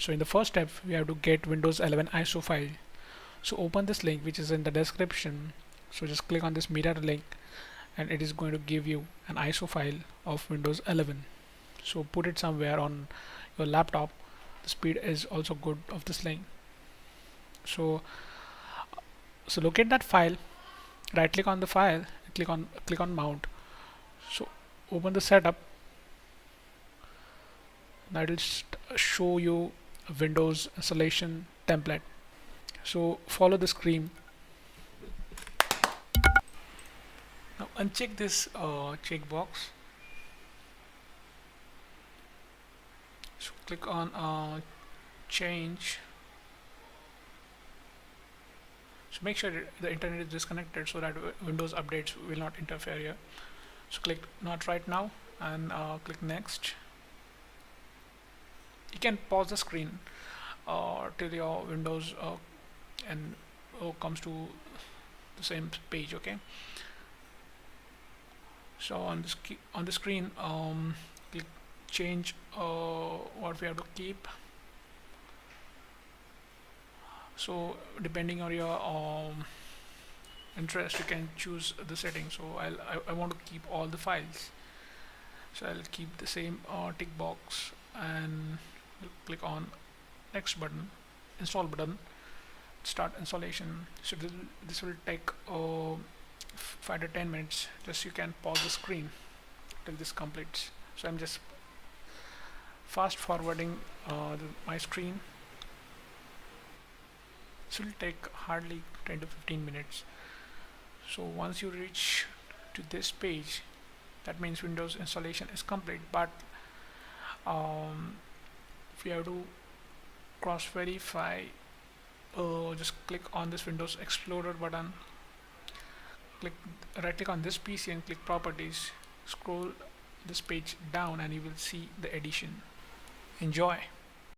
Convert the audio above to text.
So in the first step, we have to get Windows 11 ISO file. So open this link which is in the description. So just click on this mirror link and it is going to give you an ISO file of Windows 11. So put it somewhere on your laptop. The speed is also good of this link. So locate that file, right click on the file, click on mount. So open the setup. That will show you a Windows installation template. So follow the screen. Now uncheck this checkbox. So click on change. So make sure the internet is disconnected so that Windows updates will not interfere here. So click not right now and click next. You can pause the screen till your Windows and comes to the same page. Okay. So on the screen, click change what we have to keep. So depending on your interest, you can choose the setting. So I want to keep all the files. So I'll keep the same tick box and click on next button, install button, start installation. So this will take 5 to 10 minutes. Just you can pause the screen till this completes. So I'm just fast forwarding my screen. This will take hardly 10 to 15 minutes. So once you reach to this page, that means Windows installation is complete. But if you have to cross verify, just click on this Windows Explorer button, right click on this PC and click properties, scroll this page down and you will see the edition. Enjoy.